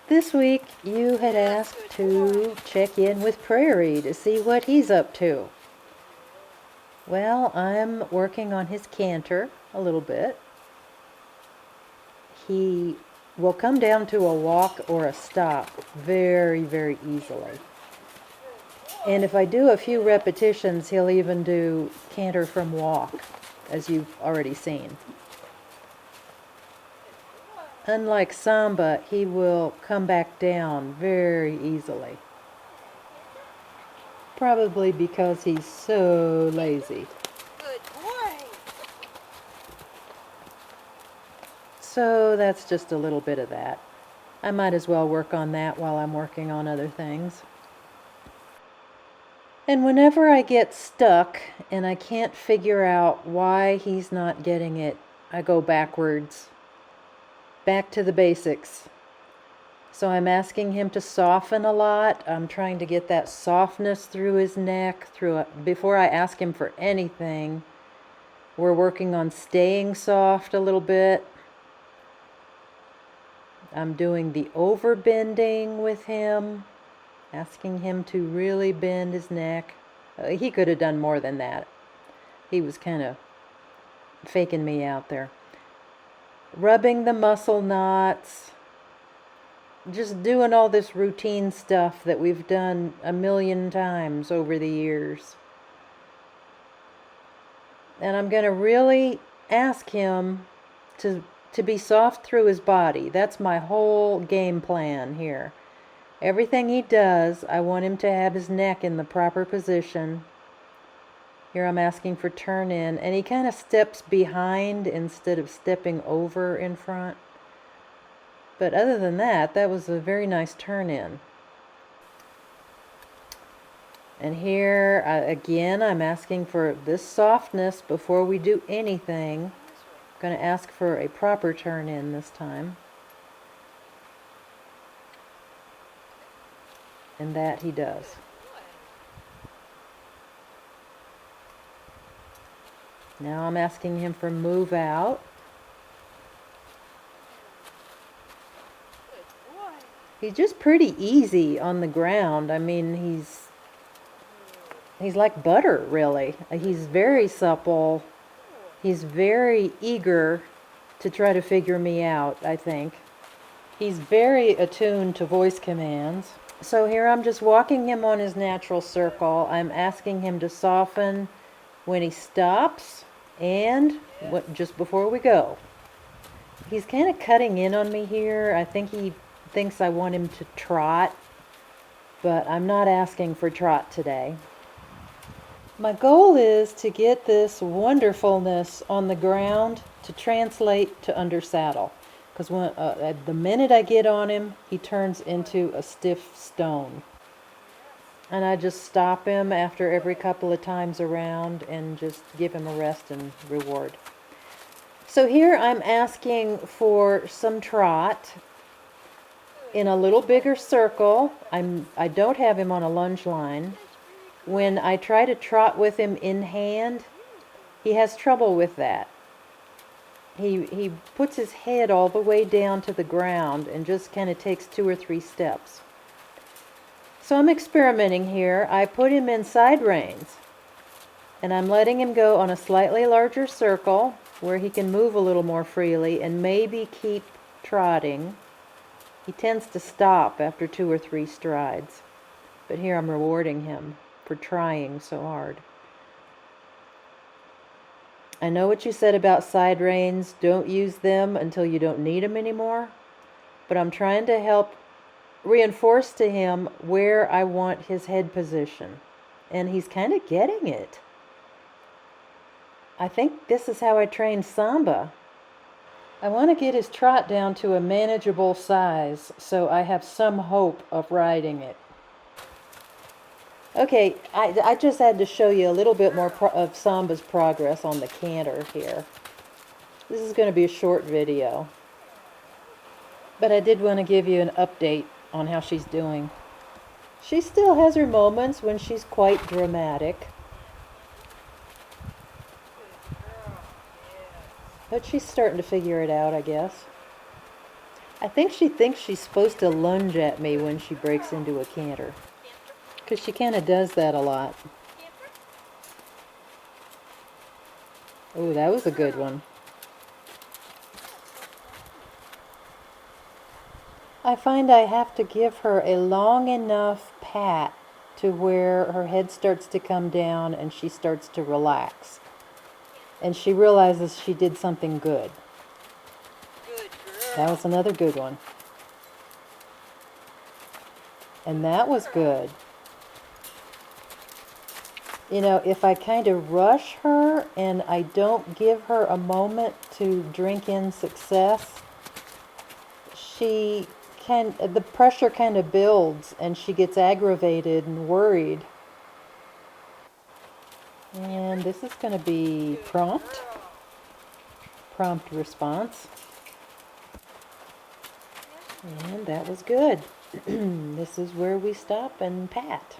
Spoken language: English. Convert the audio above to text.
This week you had asked to check in with Prairie to see what he's up to. Well, I'm working on his canter a little bit. He will come down to a walk or a stop very, very easily. And if I do a few repetitions, he'll even do canter from walk, as you've already seen. Unlike Samba, he will come back down very easily. Probably because he's so lazy. Good boy. So that's just a little bit of that. I might as well work on that while I'm working on other things. And whenever I get stuck and I can't figure out why he's not getting it, I go backwards. Back to the basics. So I'm asking him to soften a lot. I'm trying to get that softness through his neck. Before I ask him for anything, we're working on staying soft a little bit. I'm doing the overbending with him, asking him to really bend his neck. He could have done more than that. He was kind of faking me out there. Rubbing the muscle knots. Just doing all this routine stuff that we've done a million times over the years. And I'm going to really ask him to be soft through his body. That's my whole game plan here. Everything he does, I want him to have his neck in the proper position. Here I'm asking for turn in, and he kind of steps behind instead of stepping over in front. But other than that, that was a very nice turn in. And here, again, I'm asking for this softness before we do anything. I'm going to ask for a proper turn in this time. And that he does. Now I'm asking him for move out. He's just pretty easy on the ground. I mean, he's like butter, really. He's very supple. He's very eager to try to figure me out, I think. He's very attuned to voice commands. So here I'm just walking him on his natural circle. I'm asking him to soften when he stops and just before we go. He's kind of cutting in on me here. I think he thinks I want him to trot, but I'm not asking for trot today. My goal is to get this wonderfulness on the ground to translate to under saddle. Because the minute I get on him, he turns into a stiff stone. And I just stop him after every couple of times around and just give him a rest and reward. So here I'm asking for some trot in a little bigger circle. I don't have him on a lunge line. When I try to trot with him in hand, he has trouble with that. He puts his head all the way down to the ground and just kind of takes 2 or 3 steps. So I'm experimenting here. I put him in side reins, and I'm letting him go on a slightly larger circle where he can move a little more freely and maybe keep trotting. He tends to stop after 2 or 3 strides, but here I'm rewarding him for trying so hard. I know what you said about side reins. Don't use them until you don't need them anymore. But I'm trying to help reinforce to him where I want his head position. And he's kind of getting it. I think this is how I trained Samba. I want to get his trot down to a manageable size so I have some hope of riding it. Okay, I just had to show you a little bit more of Samba's progress on the canter here. This is going to be a short video, but I did want to give you an update on how she's doing. She still has her moments when she's quite dramatic, but she's starting to figure it out, I guess. I think she thinks she's supposed to lunge at me when she breaks into a canter. Because she kind of does that a lot. Oh, that was a good one. I find I have to give her a long enough pat to where her head starts to come down and she starts to relax. And she realizes she did something good. That was another good one. And that was good. You know, if I kind of rush her and I don't give her a moment to drink in success, the pressure kind of builds and she gets aggravated and worried. And this is going to be prompt response. And that was good. This is where we stop and pat.